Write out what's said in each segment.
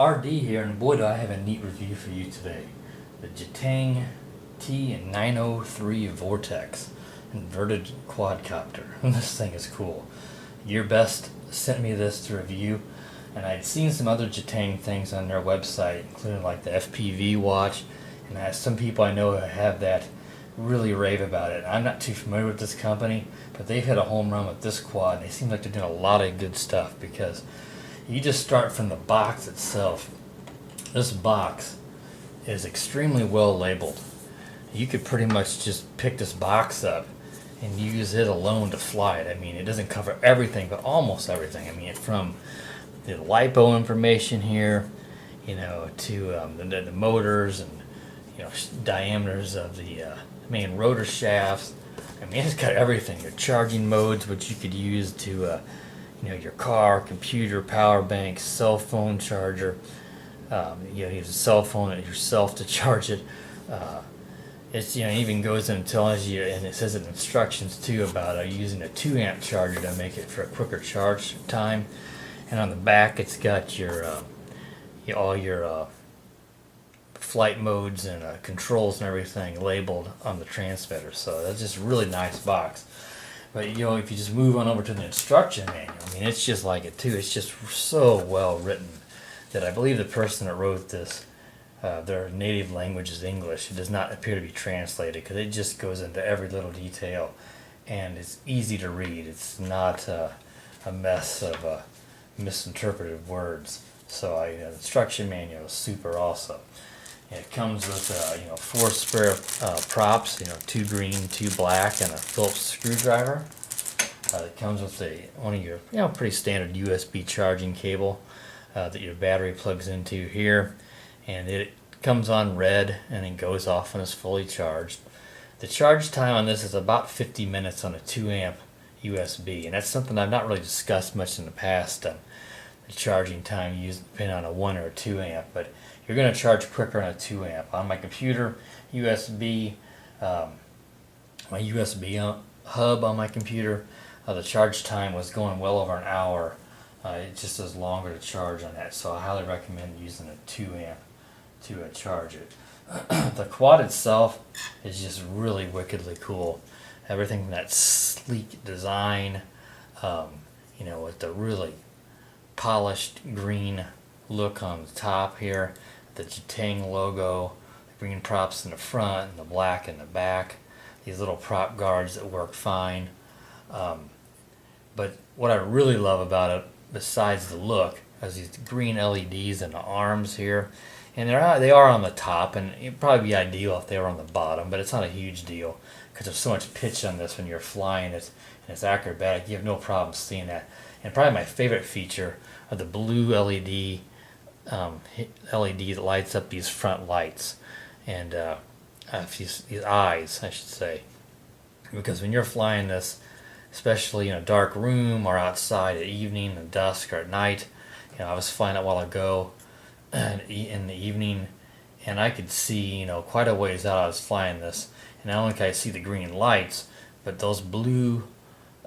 RD here, and boy do I have a neat review for you today. The Gteng T903 Vortex inverted quadcopter. This thing is cool. Your Best sent me this to review, and I'd seen some other Gteng things on their website, including like the FPV watch, and I have some people I know who have that really rave about it. I'm not too familiar with this company, but they've hit a home run with this quad, and they seem like they're doing a lot of good stuff because you just start from the box itself. This box is extremely well labeled. You could pretty much just pick this box up and use it alone to fly it. I mean, it doesn't cover everything, but almost everything. I mean, from the LiPo information here, to the motors and diameters of the main rotor shafts. I mean, it's got everything. Your charging modes, which you could use to your car, computer, power bank, cell phone charger. Use a cell phone yourself to charge it. It even goes in and tells you, and it says in instructions too about using a 2 amp charger to make it for a quicker charge time. And on the back, it's got all your flight modes and controls and everything labeled on the transmitter. So that's just a really nice box. But if you just move on over to the instruction manual, I mean, it's just like it too. It's just so well written that I believe the person that wrote this, their native language is English. It does not appear to be translated because it just goes into every little detail, and it's easy to read. It's not a mess of misinterpreted words. So the instruction manual is super also. And it comes with 4 spare props, 2 green, 2 black, and a Phillips screwdriver. It comes with one of your pretty standard USB charging cable that your battery plugs into here, and it comes on red and then goes off when it's fully charged. The charge time on this is about 50 minutes on a 2 amp USB, and that's something I've not really discussed much in the past. The charging time used depending on a 1 or a 2 amp, but you're going to charge quicker on a 2 amp. On my computer, my USB hub on my computer, the charge time was going well over an hour. It just is longer to charge on that, so I highly recommend using a 2 amp to charge it. The quad itself is just really wickedly cool. Everything from that sleek design, with the really polished green look on the top here, the Gteng logo, the green props in the front and the black in the back, these little prop guards that work fine. But what I really love about it, besides the look, is these green LEDs in the arms here, and they are on the top, and it'd probably be ideal if they were on the bottom, but it's not a huge deal because there's so much pitch on this when you're flying it, and it's acrobatic. You have no problem seeing that. And probably my favorite feature are the blue LED that lights up these front lights and these eyes, I should say, because when you're flying this, especially in a dark room or outside at evening, at dusk, or at night. I was flying it a while ago in the evening, and I could see, quite a ways out. I was flying this, and not only could I see the green lights, but those blue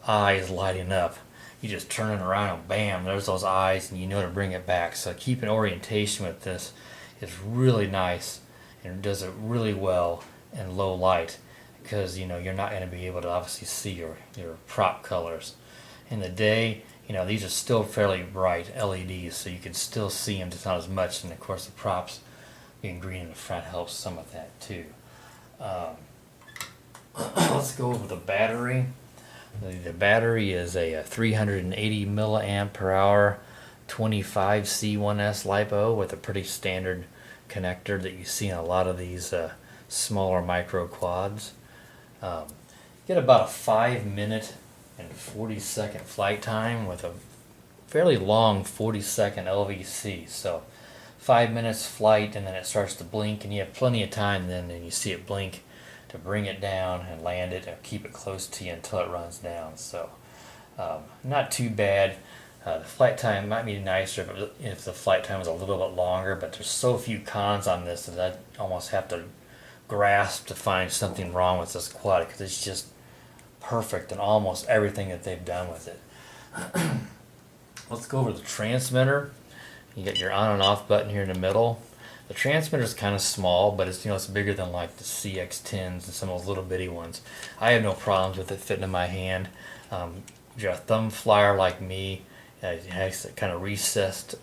eyes lighting up. You just turn it around and bam, there's those eyes, and you know to bring it back. So keeping orientation with this is really nice, and it does it really well in low light, because you're not going to be able to obviously see your prop colors. In the day, these are still fairly bright LEDs, so you can still see them, just not as much. And of course, the props being green in the front helps some of that too. Let's go over the battery. The battery is a 380 milliamp per hour 25 C1S LiPo with a pretty standard connector that you see in a lot of these smaller micro quads. Get about a 5-minute and 40-second flight time with a fairly long 40-second LVC. So 5 minutes flight, and then it starts to blink, and you have plenty of time then, and you see it blink to bring it down and land it and keep it close to you until it runs down. So not too bad. The flight time might be nicer if the flight time was a little bit longer, but there's so few cons on this that I almost have to grasp to find something wrong with this quad, because it's just perfect in almost everything that they've done with it. Let's go over the transmitter. You got your on and off button here in the middle. The transmitter is kind of small, but it's it's bigger than like the CX10s and some of those little bitty ones. I have no problems with it fitting in my hand. If you're a thumb flyer like me, it has kind of recessed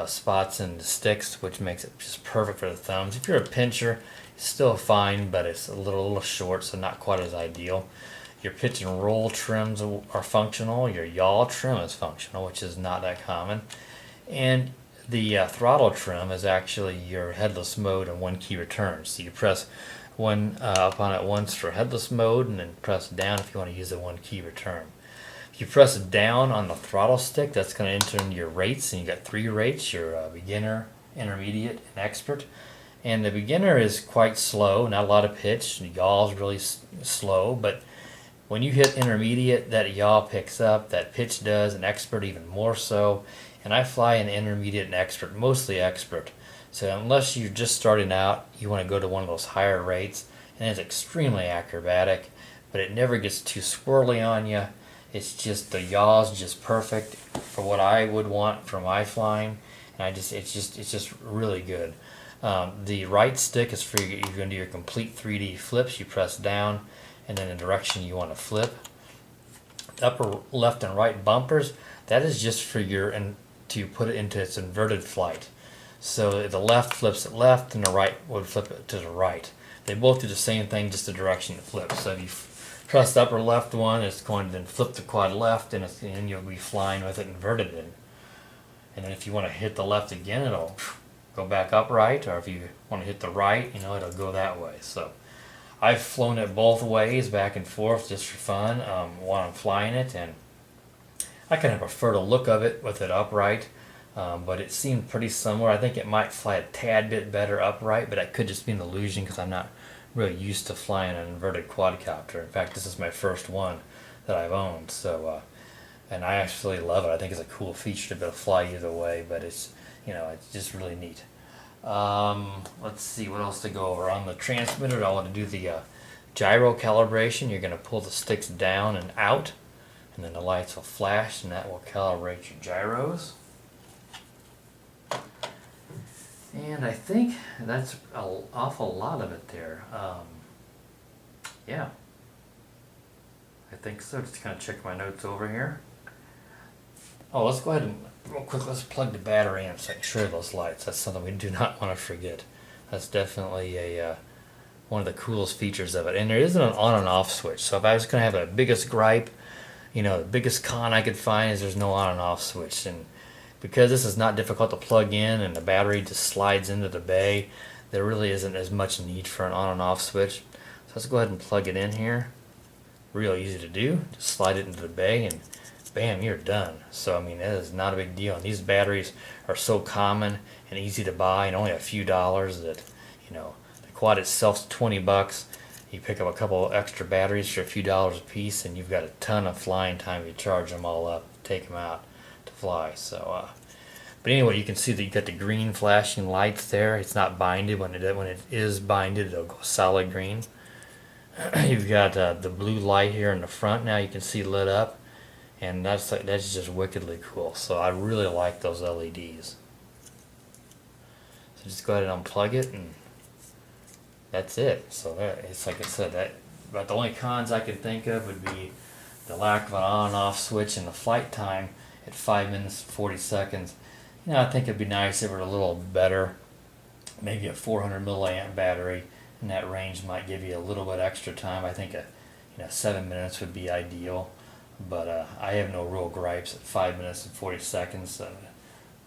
spots in the sticks, which makes it just perfect for the thumbs. If you're a pincher, it's still fine, but it's a little short, so not quite as ideal. Your pitch and roll trims are functional. Your yaw trim is functional, which is not that common. And the throttle trim is actually your headless mode and one key return. So you press one up on it once for headless mode, and then press down if you want to use the one key return. If you press down on the throttle stick, that's going to enter into your rates, and you got 3 rates: your beginner, intermediate, and expert. And the beginner is quite slow, not a lot of pitch. The yaw is really slow, but when you hit intermediate, that yaw picks up, that pitch does, and expert even more so. And I fly in intermediate and expert, mostly expert. So unless you're just starting out, you want to go to one of those higher rates, and it's extremely acrobatic, but it never gets too swirly on you. It's just the yaw's just perfect for what I would want for my flying, and it's just really good. The right stick is for you're going to do your complete 3D flips. You press down, and then the direction you want to flip. Upper left and right bumpers, that is just for to put it into its inverted flight. So the left flips it left, and the right would flip it to the right. They both do the same thing, just the direction it flips. So if you press the upper left one, it's going to then flip the quad left, and you'll be flying with it inverted in. And then if you want to hit the left again, it'll go back upright, or if you want to hit the right, it'll go that way. So I've flown it both ways, back and forth, just for fun, while I'm flying it, and I kind of prefer the look of it with it upright, but it seemed pretty similar. I think it might fly a tad bit better upright, but that could just be an illusion because I'm not really used to flying an inverted quadcopter. In fact, this is my first one that I've owned, so and I actually love it. I think it's a cool feature to be able to fly either way, but it's it's just really neat. Let's see what else to go over. On the transmitter, I want to do the gyro calibration. You're going to pull the sticks down and out, and then the lights will flash, and that will calibrate your gyros. And I think that's an awful lot of it there. Yeah, I think so. Just kind of check my notes over here. Oh, let's go ahead and real quick, let's plug the battery in so I can show you those lights. That's something we do not want to forget. That's definitely one of the coolest features of it. And there isn't an on and off switch. So if I was going to have a biggest gripe, the biggest con I could find is there's no on and off switch. And because this is not difficult to plug in and the battery just slides into the bay, there really isn't as much need for an on and off switch. So let's go ahead and plug it in here. Real easy to do. Just slide it into the bay and bam, you're done. So I mean, that is not a big deal. And these batteries are so common and easy to buy, and only a few dollars. That the quad itself's $20. You pick up a couple extra batteries for a few dollars a piece, and you've got a ton of flying time. You charge them all up, take them out to fly. So, but anyway, you can see that you got the green flashing lights there. It's not binded. When it is binded, it'll go solid green. You've got the blue light here in the front. Now you can see lit up. And that's just wickedly cool. So I really like those LEDs. So just go ahead and unplug it, and that's it. So it's like I said, but the only cons I can think of would be the lack of an on and off switch and the flight time at 5 minutes and 40 seconds. I think it'd be nice if it were a little better. Maybe a 400 milliamp battery in that range might give you a little bit extra time. I think 7 minutes would be ideal. But I have no real gripes at 5 minutes and 40 seconds.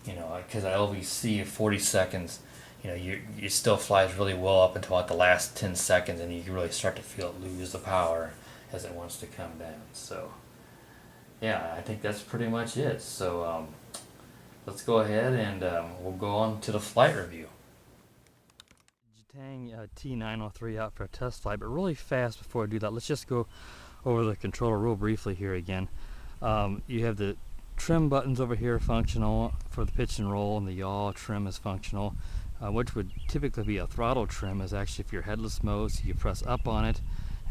Because I always see 40 seconds, you still flies really well up until about the last 10 seconds, and you can really start to feel it lose the power as it wants to come down. So, yeah, I think that's pretty much it. So, let's go ahead and we'll go on to the flight review. Gteng T903 out for a test flight, but really fast before I do that, let's just go over the controller real briefly here again. You have the trim buttons over here functional for the pitch and roll, and the yaw trim is functional. Which would typically be a throttle trim is actually for your headless mode, so you press up on it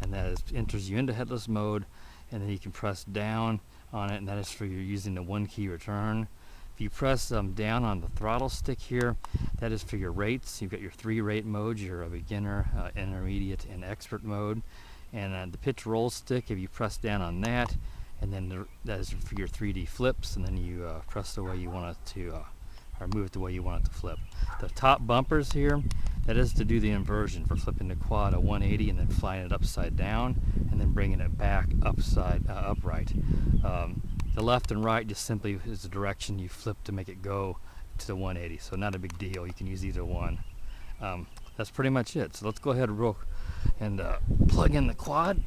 and that enters you into headless mode, and then you can press down on it, and that is for you using the one key return. If you press down on the throttle stick here, that is for your rates. You've got your 3 rate modes, your beginner, intermediate, and expert mode. And the pitch roll stick, if you press down on that, and then that is for your 3D flips, and then you press the way you want it to, or move it the way you want it to flip. The top bumpers here, that is to do the inversion for flipping the quad at 180 and then flying it upside down, and then bringing it back upright. The left and right just simply is the direction you flip to make it go to the 180, so not a big deal. You can use either one. That's pretty much it. So let's go ahead and plug in the quad.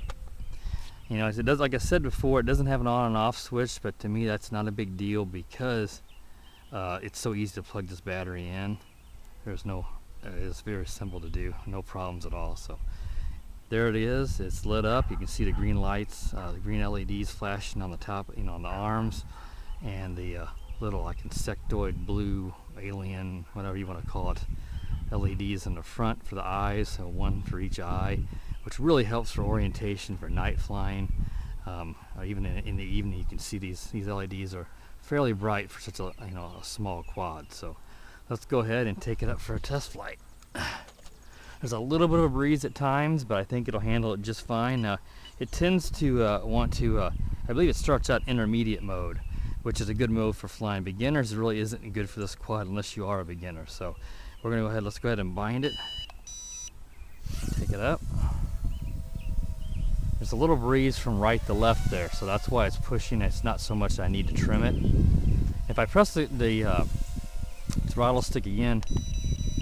You know, it does, like I said before, it doesn't have an on and off switch, but to me that's not a big deal because it's so easy to plug this battery in. It's very simple to do, no problems at all. So there it is, it's lit up. You can see the green lights, the green LEDs flashing on the top, you know, on the arms, and the little like insectoid blue alien, whatever you want to call it, LEDs in the front for the eyes, so one for each eye, which really helps for orientation for night flying. Or even in the evening, you can see these LEDs are fairly bright for such a a small quad. So let's go ahead and take it up for a test flight. There's a little bit of a breeze at times, but I think it'll handle it just fine. Now, it tends to want to, I believe it starts out intermediate mode, which is a good mode for flying beginners. It really isn't good for this quad unless you are a beginner. So we're gonna go ahead, let's go ahead and bind it. Take it up. There's a little breeze from right to left there, so that's why it's pushing. It's not so much that I need to trim it. If I press the throttle stick again,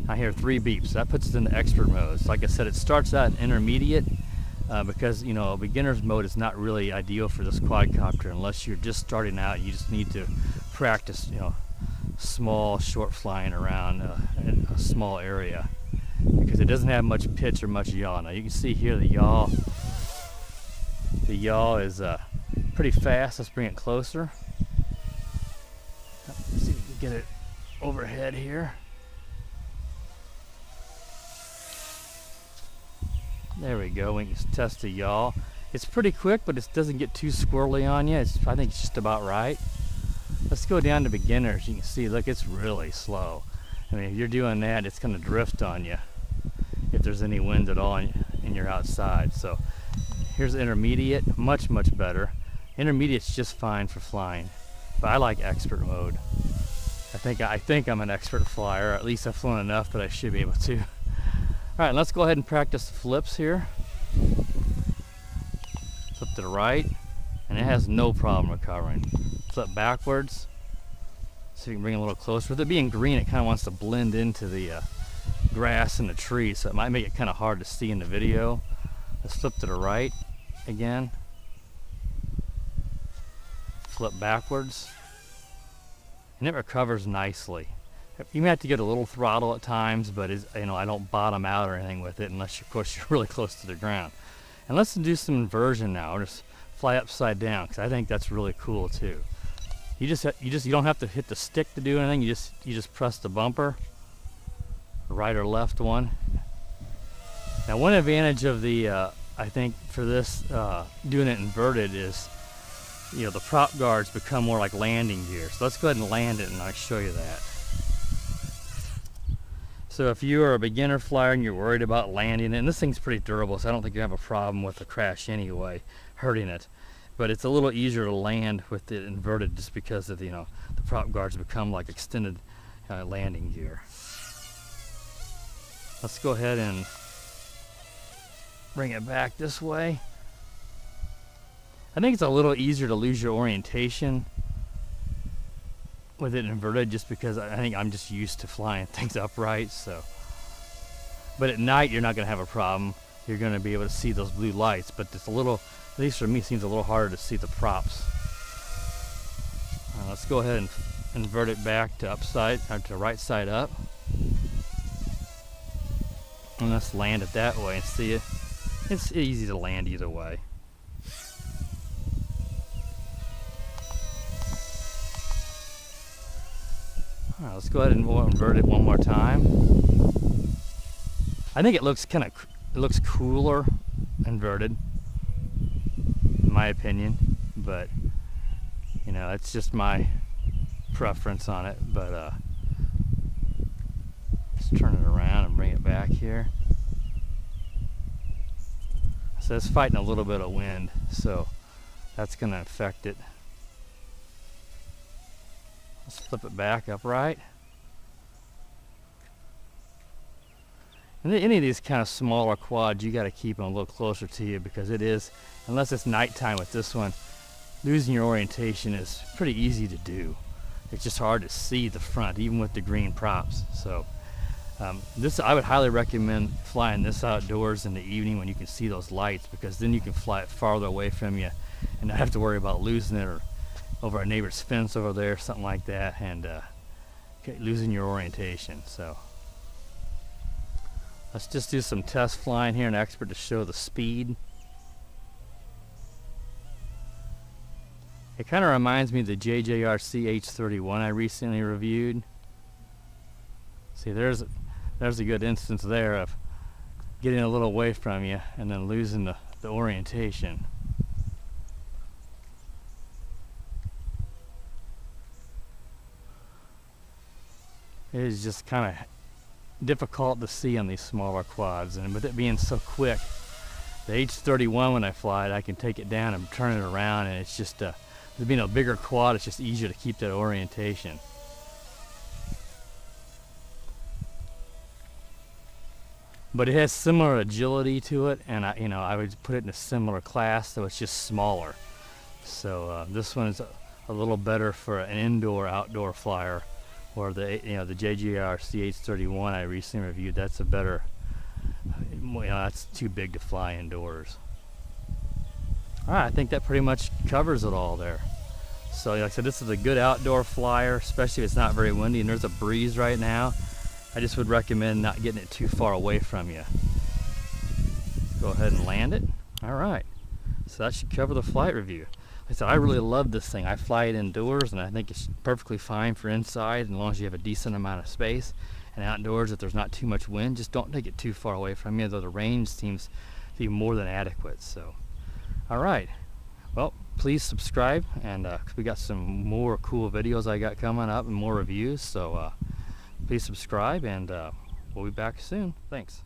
I hear 3 beeps. That puts it into expert mode. So like I said, it starts out in intermediate because beginner's mode is not really ideal for this quadcopter unless you're just starting out. You just need to practice, small, short flying around in a small area because it doesn't have much pitch or much yaw. Now you can see here the yaw. The yaw is pretty fast. Let's bring it closer. Let's see if we can get it overhead here. There we go. We can test the yaw. It's pretty quick, but it doesn't get too squirrely on you. I think it's just about right. Let's go down to beginners. You can see, look, it's really slow. I mean, if you're doing that, it's going to drift on you if there's any wind at all and you're outside. So here's intermediate, much better. Intermediate's just fine for flying, but I like expert mode. I think I'm an expert flyer, or at least I've flown enough that I should be able to. All right, let's go ahead and practice the flips here. Flip to the right, and it has no problem recovering. Flip backwards. See if you can bring it a little closer. With it being green, it kind of wants to blend into the grass and the trees, so it might make it kind of hard to see in the video. Let's flip to the right again. Flip backwards. And it recovers nicely. You may have to get a little throttle at times, but I don't bottom out or anything with it unless, of course, you're really close to the ground. And let's do some inversion now. Just fly upside down because I think that's really cool too. You don't have to hit the stick to do anything. You just press the bumper, right or left one. Now, one advantage of the I think for this doing it inverted is the prop guards become more like landing gear. So let's go ahead and land it, and I'll show you that. So if you are a beginner flyer and you're worried about landing it, and this thing's pretty durable, so I don't think you have a problem with the crash anyway, hurting it. But it's a little easier to land with it inverted just because of the prop guards become like extended landing gear. Let's go ahead and bring it back this way. I think it's a little easier to lose your orientation with it inverted just because I think I'm just used to flying things upright. So, but at night you're not going to have a problem. You're going to be able to see those blue lights, but it's a little, at least for me, it seems a little harder to see the props. Let's go ahead and invert it back to right side up, and let's land it that way and see it. It's easy to land either way. All right, let's go ahead and invert it one more time. I think it looks cooler inverted, in my opinion, but it's just my preference on it, but let's turn it around and bring it back here. So it's fighting a little bit of wind, so that's going to affect it. Let's flip it back upright. And any of these kind of smaller quads, you got to keep them a little closer to you, because it is, unless it's nighttime with this one, losing your orientation is pretty easy to do. It's just hard to see the front, even with the green props. So this, I would highly recommend flying this outdoors in the evening when you can see those lights, because then you can fly it farther away from you and not have to worry about losing it, or over a neighbor's fence over there, something like that, and losing your orientation. So let's just do some test flying here in Expert to show the speed. It kind of reminds me of the JJR CH31 I recently reviewed. See, there's a good instance there of getting a little away from you and then losing the orientation. It is just kind of difficult to see on these smaller quads, and with it being so quick, the H31, when I fly it, I can take it down and turn it around, and it's just with being a bigger quad, it's just easier to keep that orientation. But it has similar agility to it, and I would put it in a similar class, so it's just smaller. So this one is a little better for an indoor outdoor flyer, or the JGR CH31 I recently reviewed. That's a better, that's too big to fly indoors. Alright, I think that pretty much covers it all there. So like I said, this is a good outdoor flyer, especially if it's not very windy and there's a breeze right now. I just would recommend not getting it too far away from you. Go ahead and land it. Alright, so that should cover the flight review. Like I said, I really love this thing. I fly it indoors, and I think it's perfectly fine for inside, as long as you have a decent amount of space. And outdoors, if there's not too much wind, just don't take it too far away from you, though the range seems to be more than adequate. So, alright, well, please subscribe, and we got some more cool videos I got coming up and more reviews, so please subscribe, and we'll be back soon. Thanks.